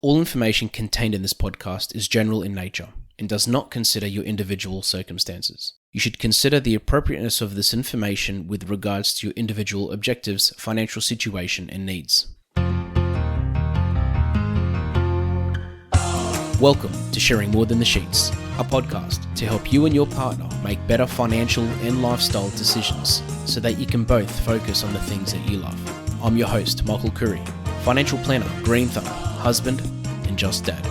All information contained in this podcast is general in nature and does not consider your individual circumstances. You should consider the appropriateness of this information with regards to your individual objectives, financial situation, and needs. Welcome to Sharing More Than the Sheets, a podcast to help you and your partner make better financial and lifestyle decisions so that you can both focus on the things that you love. I'm your host, Michael Khouri, financial planner, green thumb, husband, and just dad.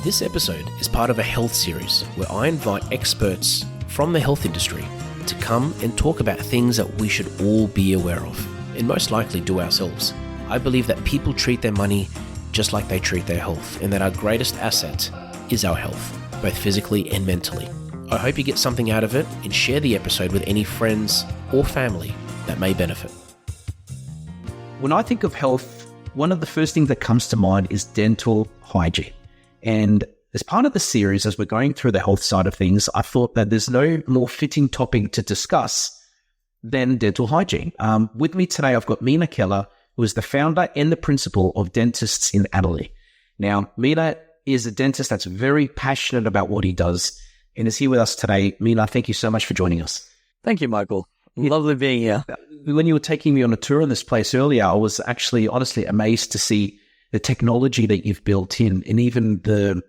This episode is part of a health series where I invite experts from the health industry to come and talk about things that we should all be aware of, and most likely do ourselves. I believe that people treat their money just like they treat their health, and that our greatest asset is our health, both physically and mentally. I hope you get something out of it and share the episode with any friends or family that may benefit. When I think of health, one of the first things that comes to mind is dental hygiene. And as part of the series, as we're going through the health side of things, I thought that there's no more fitting topic to discuss than dental hygiene. With me today, I've got Mina Khela, who is the founder and the principal of Dentists in Adelaide. Now, Mina is a dentist that's very passionate about what he does and is here with us today. Mina, thank you so much for joining us. Thank you, Michael. Lovely being here. When you were taking me on a tour of this place earlier, I was actually honestly amazed to see the technology that you've built in and even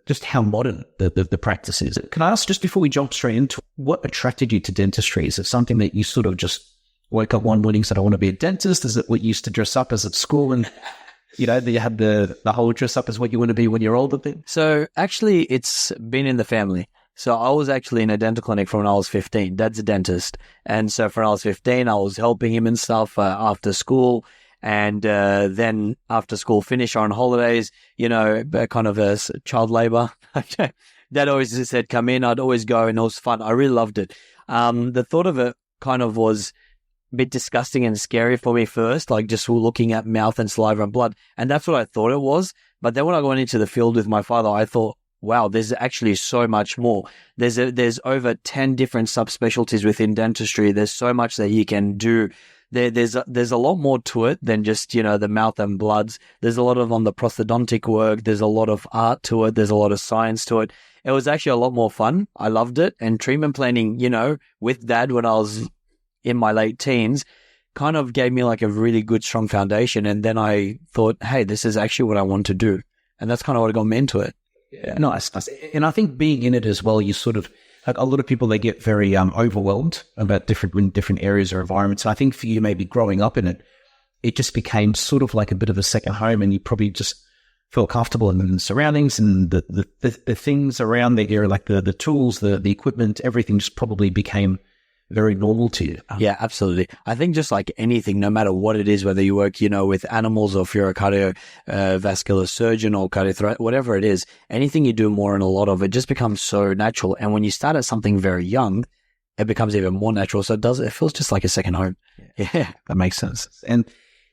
just how modern the practice is. Can I ask, just before we jump straight into it, what attracted you to dentistry? Is it something that you sort of just woke up one morning and said, I want to be a dentist? Is it what you used to dress up as at school and, you had the whole dress up as what you want to be when you're older thing? So actually, it's been in the family. So I was actually in a dental clinic from when I was 15. Dad's a dentist. And so when I was 15, I was helping him and stuff after school. And then after school finish on holidays, kind of a child labor. Dad always said, come in. I'd always go and it was fun. I really loved it. The thought of it kind of was a bit disgusting and scary for me first, like just looking at mouth and saliva and blood. And that's what I thought it was. But then when I went into the field with my father, I thought, wow, there's actually so much more. There's over 10 different subspecialties within dentistry. There's so much that you can do. There's a lot more to it than just, the mouth and bloods. There's a lot of on the prosthodontic work. There's a lot of art to it. There's a lot of science to it. It was actually a lot more fun. I loved it. And treatment planning, with Dad when I was in my late teens, kind of gave me like a really good, strong foundation. And then I thought, hey, this is actually what I want to do. And that's kind of what got me into it. Yeah, nice. And I think being in it as well, you sort of, like a lot of people, they get very overwhelmed about different areas or environments. And I think for you, maybe growing up in it, it just became sort of like a bit of a second home, and you probably just felt comfortable in the surroundings and the things around the area, like the tools, the equipment, everything just probably became very normal to you. Yeah, absolutely. I think just like anything, no matter what it is, whether you work, with animals or if you're a cardiovascular surgeon or cardiothoracic, whatever it is, anything you do more and a lot of it just becomes so natural. And when you start at something very young, it becomes even more natural. So it feels just like a second home. Yeah, that makes sense. And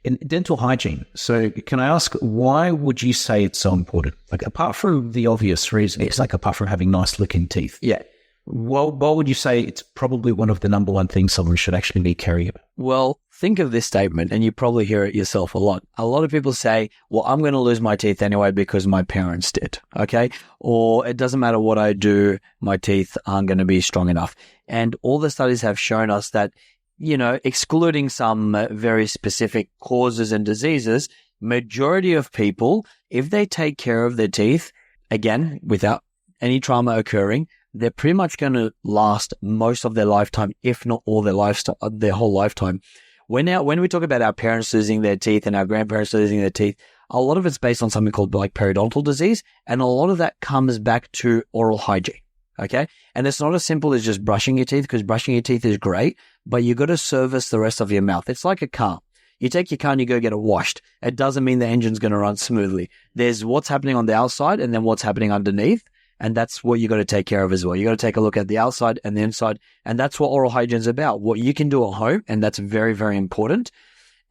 in dental hygiene, so can I ask, why would you say it's so important? Like apart from the obvious reason, it's like apart from having nice looking teeth. Yeah. Well, why would you say it's probably one of the number one things someone should actually be carrying about? Well, think of this statement, and you probably hear it yourself a lot. A lot of people say, well, I'm going to lose my teeth anyway because my parents did, okay? Or it doesn't matter what I do, my teeth aren't going to be strong enough. And all the studies have shown us that, excluding some very specific causes and diseases, majority of people, if they take care of their teeth, again, without any trauma occurring, they're pretty much going to last most of their lifetime, if not all their whole lifetime. When we talk about our parents losing their teeth and our grandparents losing their teeth, a lot of it's based on something called like periodontal disease, and a lot of that comes back to oral hygiene. Okay, and it's not as simple as just brushing your teeth, because brushing your teeth is great, but you got to service the rest of your mouth. It's like a car. You take your car and you go get it washed. It doesn't mean the engine's going to run smoothly. There's what's happening on the outside and then what's happening underneath. And that's what you got to take care of as well. You got to take a look at the outside and the inside. And that's what oral hygiene is about, what you can do at home. And that's very, very important.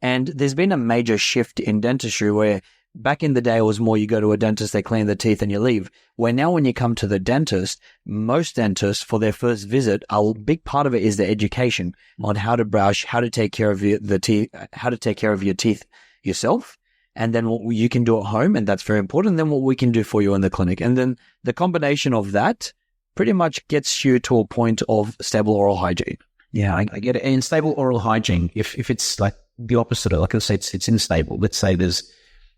And there's been a major shift in dentistry where back in the day, it was more you go to a dentist, they clean the teeth and you leave. Where now when you come to the dentist, most dentists for their first visit, a big part of it is the education on how to brush, how to take care of the teeth, how to take care of your teeth yourself. And then what you can do at home, and that's very important. And then what we can do for you in the clinic. And then the combination of that pretty much gets you to a point of stable oral hygiene. Yeah, I get it. And stable oral hygiene, if it's like the opposite, like I say, it's unstable. Let's say there's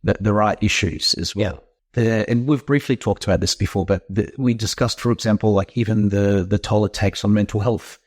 the right issues as well. And we've briefly talked about this before, but we discussed, for example, like even the toll it takes on mental health,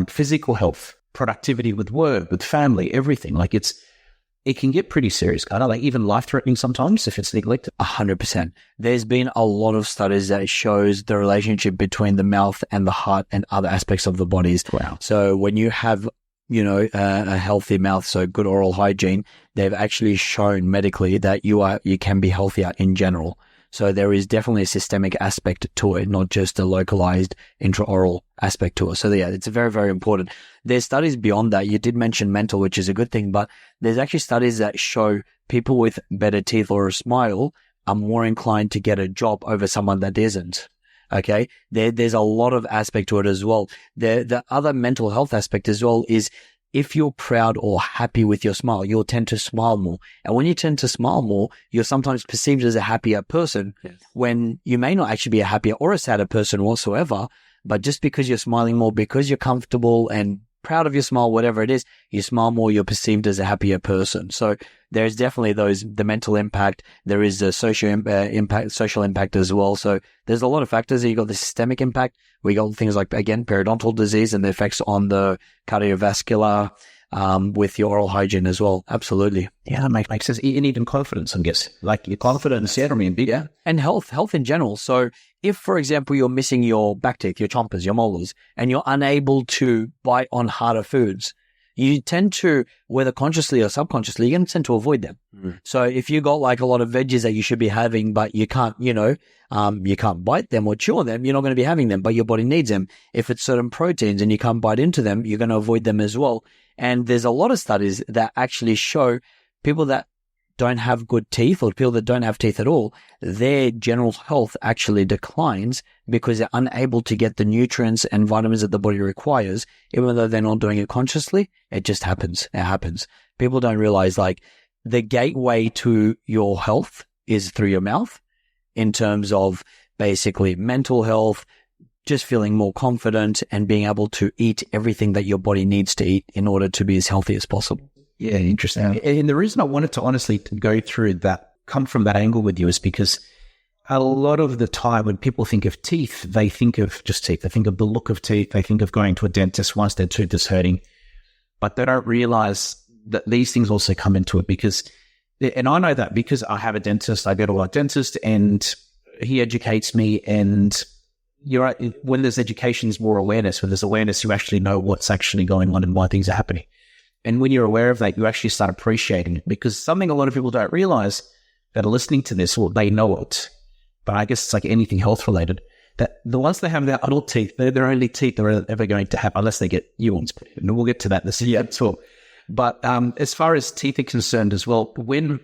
physical health, productivity with work, with family, everything. Like it can get pretty serious, kind of like even life-threatening sometimes if it's neglected. 100%. There's been a lot of studies that shows the relationship between the mouth and the heart and other aspects of the bodies. Wow. So when you have, a healthy mouth, so good oral hygiene, they've actually shown medically that you can be healthier in general. So there is definitely a systemic aspect to it, not just a localized intraoral aspect to it. So yeah, it's very, very important. There's studies beyond that. You did mention mental, which is a good thing, but there's actually studies that show people with better teeth or a smile are more inclined to get a job over someone that isn't. Okay. There's a lot of aspect to it as well. The other mental health aspect as well is if you're proud or happy with your smile, you'll tend to smile more. And when you tend to smile more, you're sometimes perceived as a happier person when you may not actually be a happier or a sadder person whatsoever. But just because you're smiling more, because you're comfortable and proud of your smile, whatever it is, you smile more, you're perceived as a happier person. So there's definitely the mental impact. There is the social impact as well. So there's a lot of factors. You got the systemic impact. We got things like, again, periodontal disease and the effects on the cardiovascular, with your oral hygiene as well. Absolutely. Yeah, that makes sense. And even confidence, I guess. Like your confidence, yeah. And health in general. So if, for example, you're missing your back teeth, your chompers, your molars, and you're unable to bite on harder foods, you tend to, whether consciously or subconsciously, you're going to tend to avoid them. So if you got like a lot of veggies that you should be having, but you can't, you can't bite them or chew on them, you're not going to be having them, but your body needs them. If it's certain proteins and you can't bite into them, you're going to avoid them as well. And there's a lot of studies that actually show people that don't have good teeth or people that don't have teeth at all, their general health actually declines because they're unable to get the nutrients and vitamins that the body requires, even though they're not doing it consciously. It just happens. It happens. People don't realize like the gateway to your health is through your mouth in terms of basically mental health, just feeling more confident and being able to eat everything that your body needs to eat in order to be as healthy as possible. Yeah, interesting. And the reason I wanted to honestly go through that, come from that angle with you is because a lot of the time when people think of teeth, they think of just teeth. They think of the look of teeth. They think of going to a dentist once their tooth is hurting, but they don't realize that these things also come into it and I know that because I have a dentist, I go to a dentist and he educates me, and you're right, when there's education, there's more awareness. When there's awareness, you actually know what's actually going on and why things are happening. And when you're aware of that, you actually start appreciating it, because something a lot of people don't realize that are listening to this, well, they know it. But I guess it's like anything health related, that the ones that have their adult teeth, they're their only teeth they're ever going to have, unless they get new ones. And we'll get to that this year as well. But as far as teeth are concerned as well, when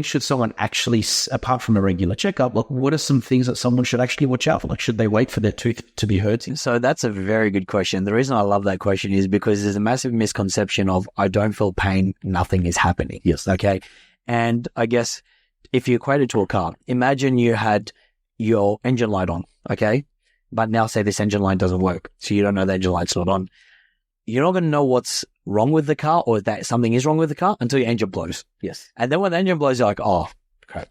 should someone actually, apart from a regular checkup, like what are some things that someone should actually watch out for? Like, should they wait for their tooth to be hurt? So that's a very good question. The reason I love that question is because there's a massive misconception of I don't feel pain, nothing is happening. Yes. Okay. And I guess if you equate it to a car, imagine you had your engine light on, okay? But now say this engine light doesn't work. So you don't know the engine light's not on. You're not going to know what's wrong with the car or that something is wrong with the car until your engine blows. Yes. And then when the engine blows, you're like, oh, crap,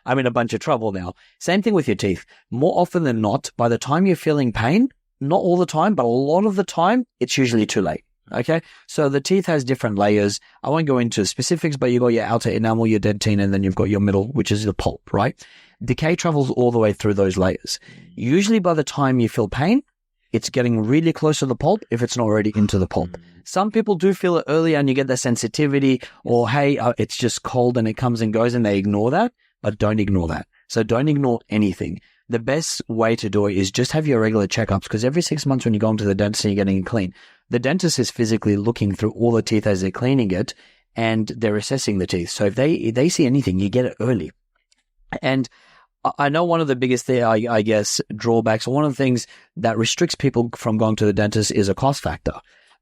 I'm in a bunch of trouble now. Same thing with your teeth. More often than not, by the time you're feeling pain, not all the time, but a lot of the time, it's usually too late. Okay. So the teeth has different layers. I won't go into specifics, but you've got your outer enamel, your dentine, and then you've got your middle, which is the pulp, right? Decay travels all the way through those layers. Usually by the time you feel pain, it's getting really close to the pulp if it's not already into the pulp. Some people do feel it earlier and you get the sensitivity, or hey, it's just cold and it comes and goes, and they ignore that, but don't ignore that. So don't ignore anything. The best way to do it is just have your regular checkups, because every 6 months when you go into the dentist and you're getting it clean, the dentist is physically looking through all the teeth as they're cleaning it, and they're assessing the teeth. So if they see anything, you get it early. And I know one of the biggest I guess, drawbacks, or one of the things that restricts people from going to the dentist is a cost factor.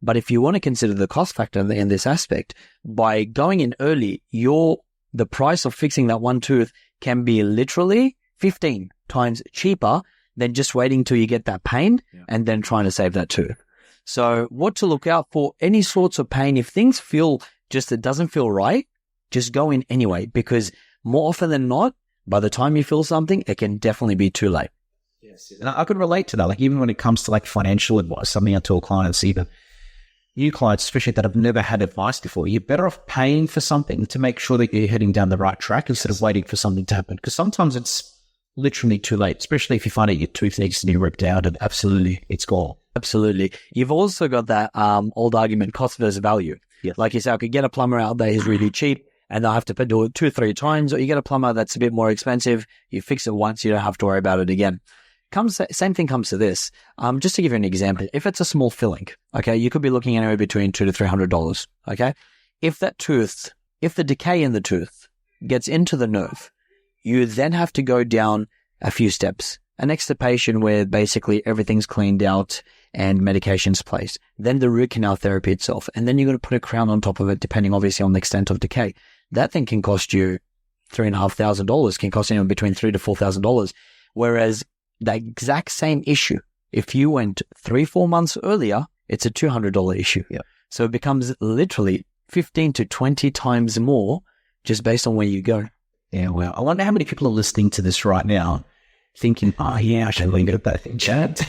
But if you want to consider the cost factor in this aspect, by going in early, the price of fixing that one tooth can be literally 15 times cheaper than just waiting till you get that pain and then trying to save that tooth. So what to look out for, any sorts of pain, if things feel it doesn't feel right, just go in anyway, because more often than not, by the time you feel something, it can definitely be too late. Yes. And I could relate to that. Like, even when it comes to like financial advice, something I tell clients, even new clients, especially that have never had advice before, you're better off paying for something to make sure that you're heading down the right track instead of waiting for something to happen. Because sometimes it's literally too late, especially if you find out your tooth needs to be ripped out and absolutely it's gone. Absolutely. You've also got that old argument, cost versus value. Yes. Like you say, I could get a plumber out there who's really cheap and they'll have to do it 2-3 times, or you get a plumber that's a bit more expensive, you fix it once, you don't have to worry about it again. Same thing comes to this. Just to give you an example, if it's a small filling, okay, you could be looking anywhere between $200 to $300, okay? If the decay in the tooth gets into the nerve, you then have to go down a few steps. An extirpation where basically everything's cleaned out and medication's placed. Then the root canal therapy itself. And then you're going to put a crown on top of it, depending obviously on the extent of decay. That thing can cost you $3,500, can cost you between $3,000 to $4,000. Whereas the exact same issue, if you went 3-4 months earlier, it's a $200 issue. Yeah. So it becomes literally 15 to 20 times more just based on where you go. Yeah, well, I wonder how many people are listening to this right now thinking, oh yeah, I should leave it at that thing, Chad.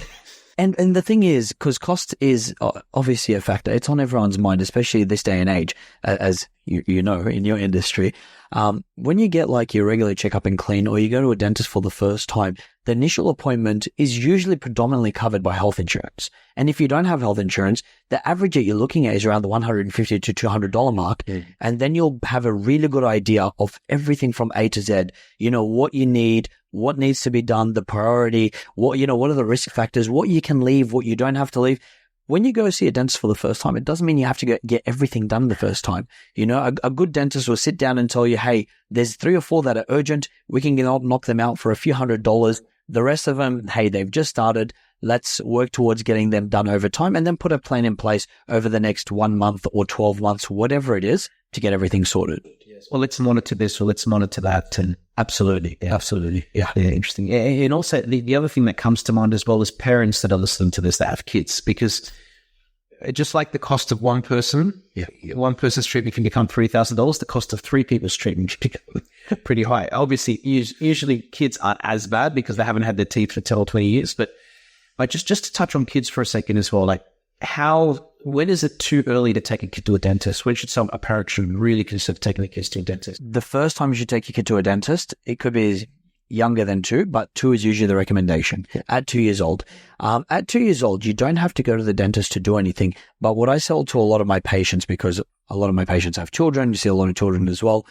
And the thing is, because cost is obviously a factor, it's on everyone's mind, especially this day and age, as you know, in your industry. When you get like your regular checkup and clean, or you go to a dentist for the first time, the initial appointment is usually predominantly covered by health insurance. And if you don't have health insurance, the average that you're looking at is around the $150 to $200 mark. And then you'll have a really good idea of everything from A to Z. You know, what you need, what needs to be done, the priority, what are the risk factors, what you can leave, what you don't have to leave. When you go see a dentist for the first time, it doesn't mean you have to get everything done the first time. You know, a good dentist will sit down and tell you, hey, there's 3 or 4 that are urgent. We can knock them out for a few $100s. The rest of them, hey, they've just started. Let's work towards getting them done over time, and then put a plan in place over the next 1 month or 12 months, whatever it is, to get everything sorted. Well, let's monitor this or let's monitor that. And Absolutely. yeah, interesting. Yeah, and also the other thing that comes to mind as well is parents that are listening to this that have kids, because just like the cost of one person, one person's treatment can become $3,000. The cost of 3 people's treatment can become pretty high. Obviously, usually kids aren't as bad because they haven't had their teeth for 10 or 20 years. But just to touch on kids for a second as well, like when is it too early to take a kid to a dentist? When should a parent should really consider taking the kids to a dentist? The first time you should take your kid to a dentist, it could be younger than 2, but 2 is usually the recommendation. At 2 years old. At 2 years old, you don't have to go to the dentist to do anything. But what I sell to a lot of my patients, because a lot of my patients have children, you see a lot of children as well.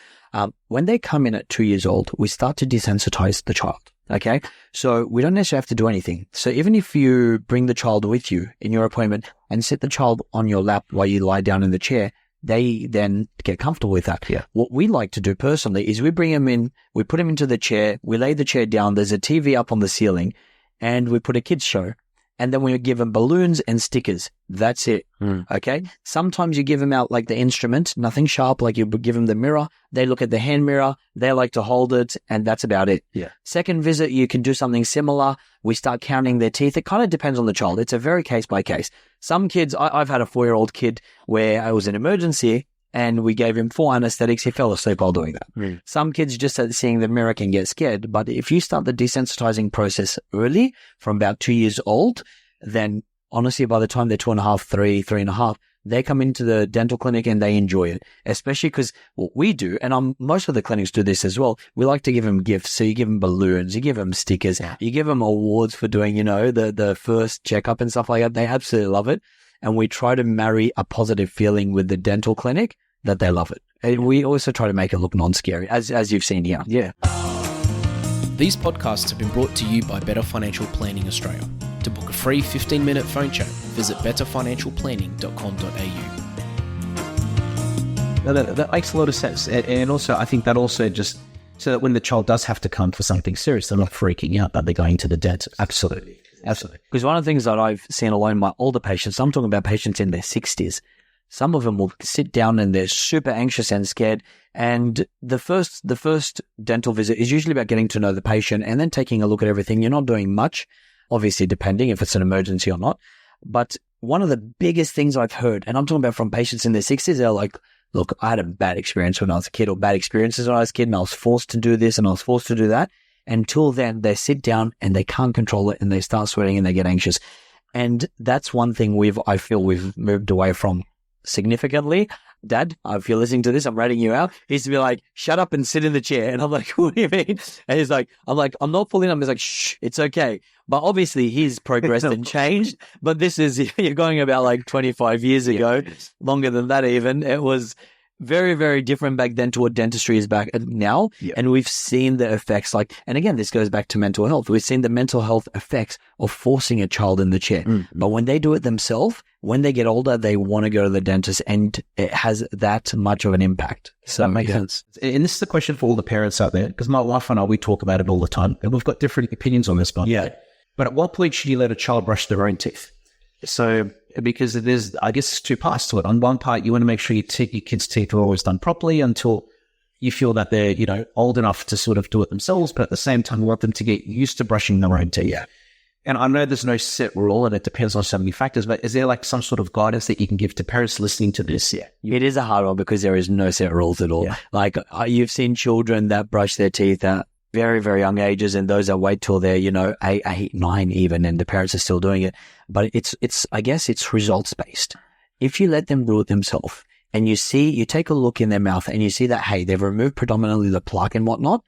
When they come in at 2 years old, we start to desensitize the child. Okay. So we don't necessarily have to do anything. So even if you bring the child with you in your appointment and sit the child on your lap while you lie down in the chair, they then get comfortable with that. Yeah. What we like to do personally is we bring them in, we put them into the chair, we lay the chair down, there's a TV up on the ceiling, and we put a kids show. And then we give them balloons and stickers. That's it. Okay. Sometimes you give them out like the instrument, nothing sharp, like you give them the mirror. They look at the hand mirror. They like to hold it, and that's about it. Yeah. Second visit, you can do something similar. We start counting their teeth. It kind of depends on the child. It's a very case by case. Some kids, I've had a 4-year-old kid where it was an emergency and we gave him 4 anesthetics. He fell asleep while doing that. Some kids just at seeing the mirror can get scared. But if you start the desensitizing process early, from about 2 years old, then honestly, by the time they're 2.5, 3.5, they come into the dental clinic and they enjoy it. Especially because what we do, and most of the clinics do this as well, we like to give them gifts. So you give them balloons, you give them stickers, you give them awards for doing, the first checkup and stuff like that. They absolutely love it. And we try to marry a positive feeling with the dental clinic that they love it. And we also try to make it look non-scary, as you've seen here. Yeah. These podcasts have been brought to you by Better Financial Planning Australia. To book a free 15-minute phone chat, visit betterfinancialplanning.com.au. That makes a lot of sense. And also, I think that also just so that when the child does have to come for something serious, they're not freaking out that they're going to the dentist. Absolutely. Because one of the things that I've seen alone in my older patients, I'm talking about patients in their 60s, some of them will sit down and they're super anxious and scared. And the first dental visit is usually about getting to know the patient and then taking a look at everything. You're not doing much, obviously, depending if it's an emergency or not. But one of the biggest things I've heard, and I'm talking about from patients in their 60s, they're like, look, I had a bad experience when I was a kid, or bad experiences when I was a kid, and I was forced to do this and I was forced to do that. Until then, they sit down and they can't control it and they start sweating and they get anxious. And that's one thing I feel we've moved away from significantly. Dad, if you're listening to this, I'm ratting you out. He used to be like, shut up and sit in the chair. And I'm like, what do you mean? And he's like, I'm not pulling up. He's like, shh, it's okay. But obviously he's progressed and changed. But this is, you're going about like 25 years ago, longer than that even. It was very, very different back then to what dentistry is back now. Yeah. And we've seen the effects and again, this goes back to mental health. We've seen the mental health effects of forcing a child in the chair. Mm-hmm. But when they do it themselves, when they get older, they want to go to the dentist and it has that much of an impact. So that makes sense. And this is the question for all the parents out there, because my wife and I, we talk about it all the time and we've got different opinions on this. But at what point should you let a child brush their own teeth? So, because there's, I guess, two parts to it. On one part, you want to make sure your kids' teeth are always done properly until you feel that they're, old enough to sort of do it themselves. But at the same time, you want them to get used to brushing their own teeth. Yeah. And I know there's no set rule and it depends on so many factors, but is there like some sort of guidance that you can give to parents listening to this? Yeah. It is a hard one because there is no set rules at all. Yeah. Like you've seen children that brush their teeth at very, very young ages and those that wait till they're, 8, 9 even, and the parents are still doing it. But I guess it's results based. If you let them do it themselves and you take a look in their mouth and you see that, hey, they've removed predominantly the plaque and whatnot,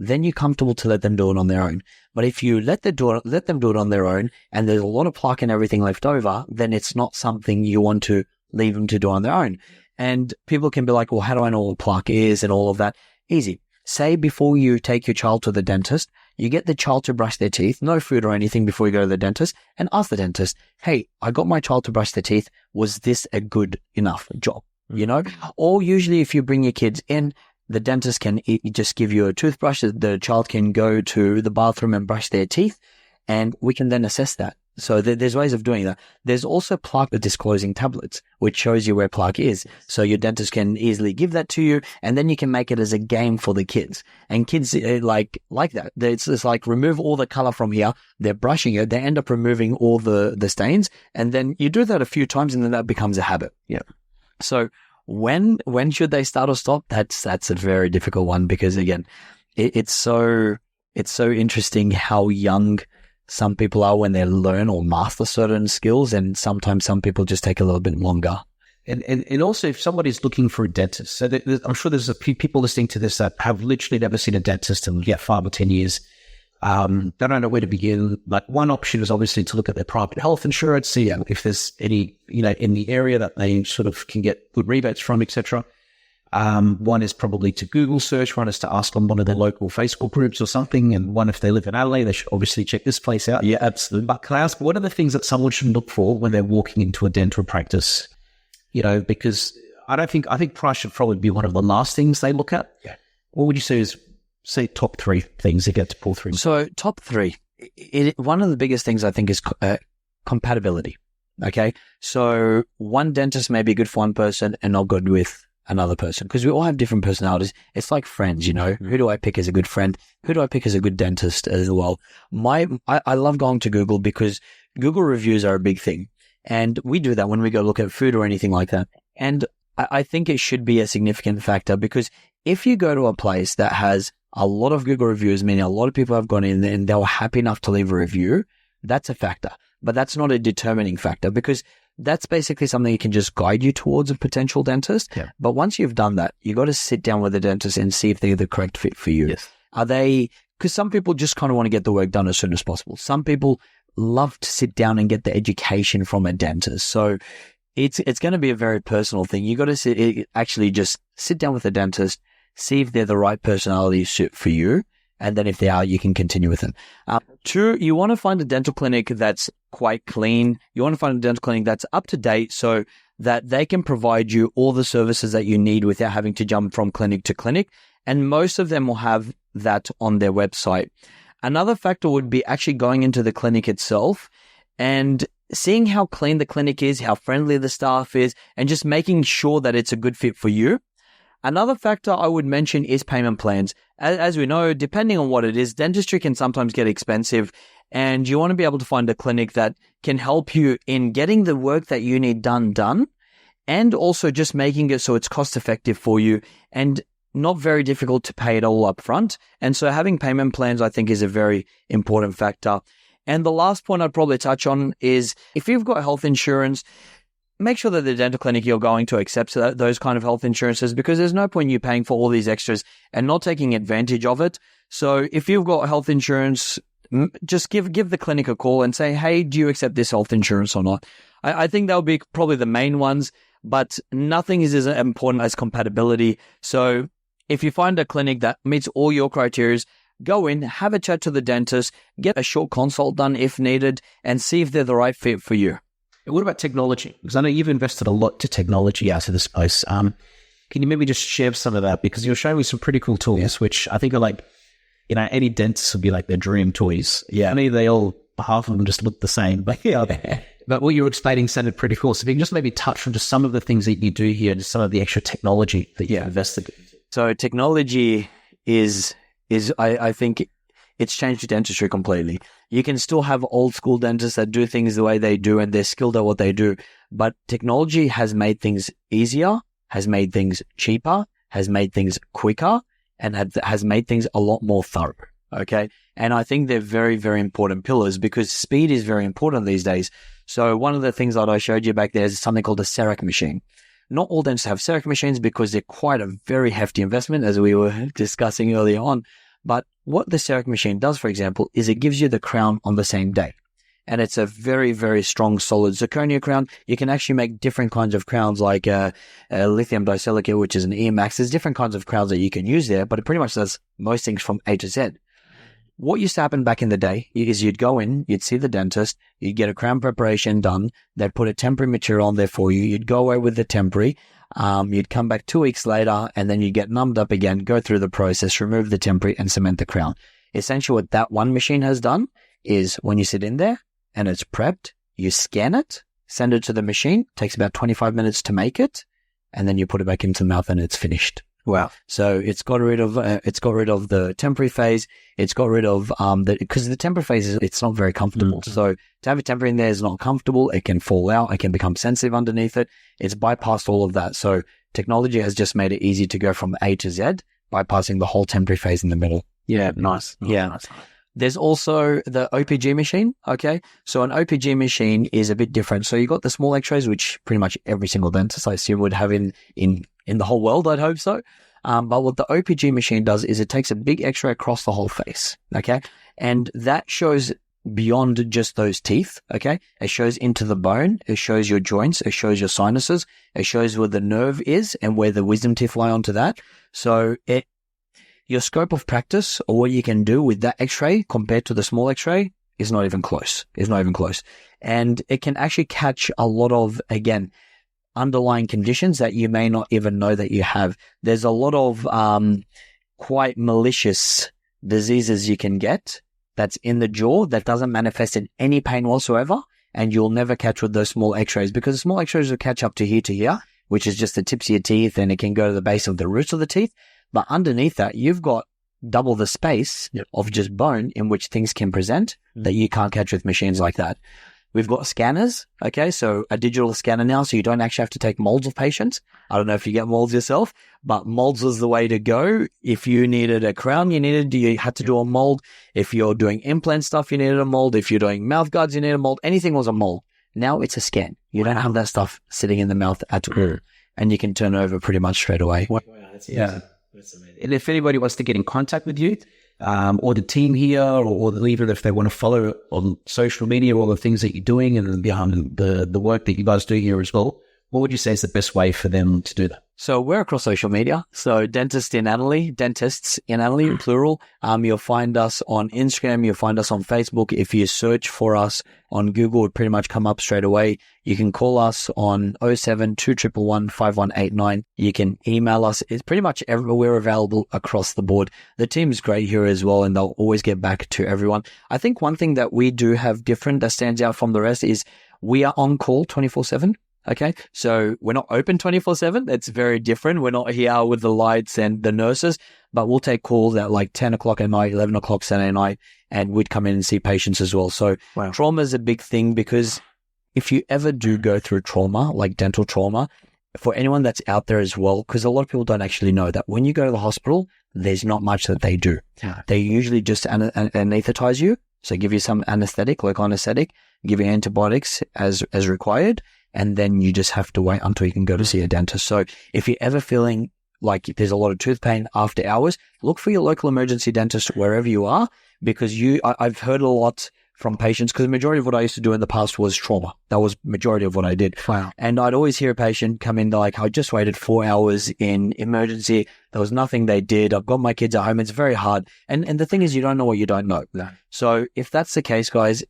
then you're comfortable to let them do it on their own. But if you let them do it on their own and there's a lot of plaque and everything left over, then it's not something you want to leave them to do on their own. And people can be like, well, how do I know what plaque is and all of that? Easy. Say before you take your child to the dentist, you get the child to brush their teeth, no food or anything before you go to the dentist, and ask the dentist, hey, I got my child to brush their teeth. Was this a good enough job? Or usually if you bring your kids in, the dentist can just give you a toothbrush. The child can go to the bathroom and brush their teeth, and we can then assess that. So there's ways of doing that. There's also plaque disclosing tablets, which shows you where plaque is. So your dentist can easily give that to you, and then you can make it as a game for the kids. And kids like that. It's like remove all the color from here. They're brushing it. They end up removing all the stains, and then you do that a few times, and then that becomes a habit. Yeah. So when should they start or stop? That's a very difficult one because again, it's so interesting how young some people are when they learn or master certain skills, and sometimes some people just take a little bit longer. And also, if somebody's looking for a dentist, so I'm sure there's a few people listening to this that have literally never seen a dentist in 5 or 10 years. They don't know where to begin. Like one option is obviously to look at their private health insurance, see if there's any, in the area that they sort of can get good rebates from, etc. One is probably to Google search. One is to ask on one of the local Facebook groups or something. And one, if they live in Adelaide, they should obviously check this place out. Yeah, absolutely. But can I ask, what are the things that someone should look for when they're walking into a dental practice? Because I think price should probably be one of the last things they look at. Yeah. What would you say is, top 3 things they get to pull through? So top 3, one of the biggest things I think is compatibility. Okay. So one dentist may be good for one person and not good with another person because we all have different personalities. It's like friends, who do I pick as a good friend? Who do I pick as a good dentist as well? I love going to Google because Google reviews are a big thing. And we do that when we go look at food or anything like that. And I think it should be a significant factor because if you go to a place that has a lot of Google reviews, meaning a lot of people have gone in there and they were happy enough to leave a review, that's a factor. But that's not a determining factor because that's basically something that can just guide you towards a potential dentist. Yeah. But once you've done that, you got to sit down with the dentist and see if they're the correct fit for you. Yes. Are they, because some people just kind of want to get the work done as soon as possible. Some people love to sit down and get the education from a dentist. So it's going to be a very personal thing. You got to actually just sit down with the dentist, see if they're the right personality suit for you. And then if they are, you can continue with them. 2, you want to find a dental clinic that's quite clean. You want to find a dental clinic that's up to date. So that they can provide you all the services that you need without having to jump from clinic to clinic. And most of them will have that on their website. Another factor would be actually going into the clinic itself and seeing how clean the clinic is, how friendly the staff is, and just making sure that it's a good fit for you. Another factor I would mention is payment plans. As we know, depending on what it is, dentistry can sometimes get expensive, and you want to be able to find a clinic that can help you in getting the work that you need done, and also just making it so it's cost effective for you and not very difficult to pay it all up front. And so having payment plans, I think, is a very important factor. And the last point I'd probably touch on is if you've got health insurance, make sure that the dental clinic you're going to accepts those kind of health insurances, because there's no point you paying for all these extras and not taking advantage of it. So if you've got health insurance, just give the clinic a call and say, hey, do you accept this health insurance or not? I think that'll be probably the main ones, but nothing is as important as compatibility. So if you find a clinic that meets all your criteria, go in, have a chat to the dentist, get a short consult done if needed, and see if they're the right fit for you. What about technology? Because I know you've invested a lot to technology out of this space. Can you maybe just share some of that? Because you're showing me some pretty cool tools, which I think are like, any dentist would be like their dream toys. Yeah. I mean, they all, half of them just look the same. But but what you were explaining sounded pretty cool. So if you can just maybe touch on just some of the things that you do here and some of the extra technology that you've invested in. So technology is I think it's changed dentistry completely. You can still have old school dentists that do things the way they do and they're skilled at what they do, but technology has made things easier, has made things cheaper, has made things quicker, and has made things a lot more thorough. Okay. And I think they're very, very important pillars because speed is very important these days. So one of the things that I showed you back there is something called a CEREC machine. Not all dentists have CEREC machines because they're quite a very hefty investment, as we were discussing earlier on. But what the CEREC machine does, for example, is it gives you the crown on the same day. And it's a very, very strong, solid zirconia crown. You can actually make different kinds of crowns like a lithium disilicate, which is an EMAX. There's different kinds of crowns that you can use there, but it pretty much does most things from A to Z. What used to happen back in the day is you'd go in, you'd see the dentist, you'd get a crown preparation done, they'd put a temporary material on there for you, you'd go away with the temporary, you'd come back 2 weeks later, and then you'd get numbed up again, go through the process, remove the temporary, and cement the crown. Essentially what that one machine has done is when you sit in there and it's prepped, you scan it, send it to the machine, takes about 25 minutes to make it, and then you put it back into the mouth and it's finished. Wow. So it's got rid of the temporary phase. It's got rid of because the temporary phase it's not very comfortable. Mm-hmm. So to have a temporary in there is not comfortable. It can fall out. It can become sensitive underneath it. It's bypassed all of that. So technology has just made it easy to go from A to Z, bypassing the whole temporary phase in the middle. Yeah, nice. Yeah. Nice. There's also the OPG machine. Okay. So an OPG machine is a bit different. So you got the small x-rays, which pretty much every single dentist I assume would have in the whole world. I'd hope so. But what the OPG machine does is it takes a big x-ray across the whole face. Okay. And that shows beyond just those teeth. Okay. It shows into the bone. It shows your joints. It shows your sinuses. It shows where the nerve is and where the wisdom teeth lie onto that. So your scope of practice or what you can do with that x-ray compared to the small x-ray is not even close. And it can actually catch a lot of, again, underlying conditions that you may not even know that you have. There's a lot of quite malicious diseases you can get that's in the jaw that doesn't manifest in any pain whatsoever, and you'll never catch with those small x-rays because the small x-rays will catch up to here, which is just the tips of your teeth, and it can go to the base of the roots of the teeth. But underneath that, you've got double the space of just bone in which things can present that you can't catch with machines like that. We've got scanners, okay, so a digital scanner now, so you don't actually have to take molds of patients. I don't know if you get molds yourself, but molds was the way to go. If you needed a crown, you had to do a mold. If you're doing implant stuff, you needed a mold. If you're doing mouth guards, you needed a mold. Anything was a mold. Now it's a scan. You don't have that stuff sitting in the mouth at all, and you can turn over pretty much straight away. Wow, that's amazing. That's amazing. And if anybody wants to get in contact with you, or the team here, or even if they want to follow on social media, all the things that you're doing and behind the work that you guys do here as well, what would you say is the best way for them to do that? So we're across social media. So dentists in Annalee, plural. You'll find us on Instagram. You'll find us on Facebook. If you search for us on Google, it pretty much come up straight away. You can call us on 07 2111 5189. You can email us. It's pretty much everywhere available across the board. The team's great here as well, and they'll always get back to everyone. I think one thing that we do have different that stands out from the rest is we are on call 24/7. Okay, so we're not open 24/7. It's very different. We're not here with the lights and the nurses, but we'll take calls at like 10 o'clock at night, 11 o'clock Saturday night, and we'd come in and see patients as well. So trauma is a big thing, because if you ever do go through trauma, like dental trauma, for anyone that's out there as well, because a lot of people don't actually know that when you go to the hospital, there's not much that they do. Yeah. They usually just anesthetize you. So give you some anesthetic, local anesthetic, give you antibiotics as required. And then you just have to wait until you can go to see a dentist. So if you're ever feeling like there's a lot of tooth pain after hours, look for your local emergency dentist wherever you are, because I've heard a lot from patients, because the majority of what I used to do in the past was trauma. That was majority of what I did. Wow. And I'd always hear a patient come in, they're like, I just waited 4 hours in emergency. There was nothing they did. I've got my kids at home. It's very hard. And the thing is, you don't know what you don't know. No. So if that's the case, guys,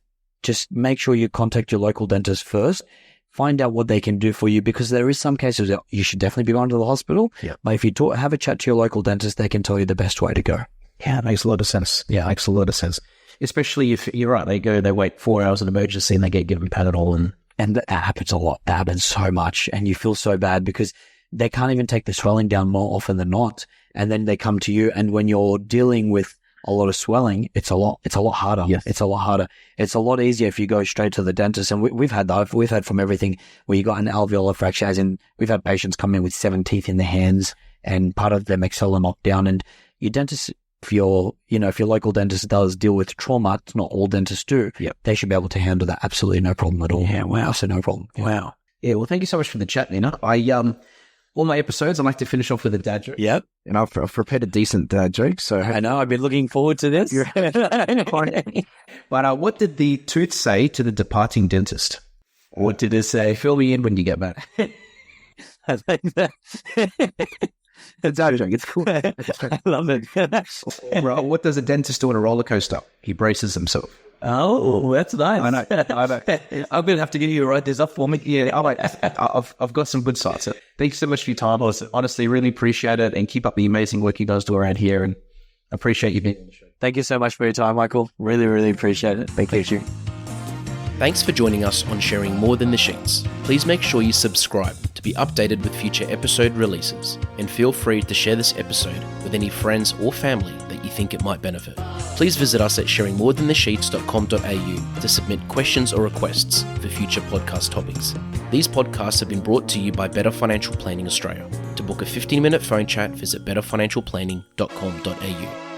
just make sure you contact your local dentist first. Find out what they can do for you, because there is some cases that you should definitely be going to the hospital. Yeah. But if you have a chat to your local dentist, they can tell you the best way to go. Yeah, it makes a lot of sense. Yeah, it makes a lot of sense. Especially if you're right, they wait 4 hours in emergency and they get given Panadol, and that happens a lot. That happens so much, and you feel so bad because they can't even take the swelling down more often than not. And then they come to you, and when you're dealing with a lot of swelling, it's a lot harder. Yes. It's a lot harder. It's a lot easier if you go straight to the dentist. And we've had that. We've had from everything where you got an alveolar fracture, as in we've had patients come in with 7 teeth in their hands and part of their maxilla knocked down. And your dentist, if your local dentist does deal with trauma, it's not all dentists do. Yep. They should be able to handle that. Absolutely no problem at all. Yeah, wow. So no problem. Yeah. Wow. Yeah, well, thank you so much for the chat, Mina. All my episodes, I like to finish off with a dad joke. Yep. And I've prepared a decent dad joke. So I know. I've been looking forward to this. But what did the tooth say to the departing dentist? What did it say? Fill me in when you get back. I think that. It's a dad joke. It's cool. I love it. Bro, what does a dentist do on a roller coaster? He braces himself. Oh, that's nice. I know. I'm going to have to get you to write this up for me. Yeah, I've got some good sites. Thanks so much for your time. Honestly, really appreciate it, and keep up the amazing work you guys do around here, and appreciate you being on the show. Thank you so much for your time, Michael. Really, really appreciate it. Thank you. Thanks for joining us on Sharing More Than the Sheets. Please make sure you subscribe to be updated with future episode releases, and feel free to share this episode with any friends or family that you think it might benefit. Please visit us at sharingmorethanthesheets.com.au to submit questions or requests for future podcast topics. These podcasts have been brought to you by Better Financial Planning Australia. To book a 15-minute phone chat, visit betterfinancialplanning.com.au.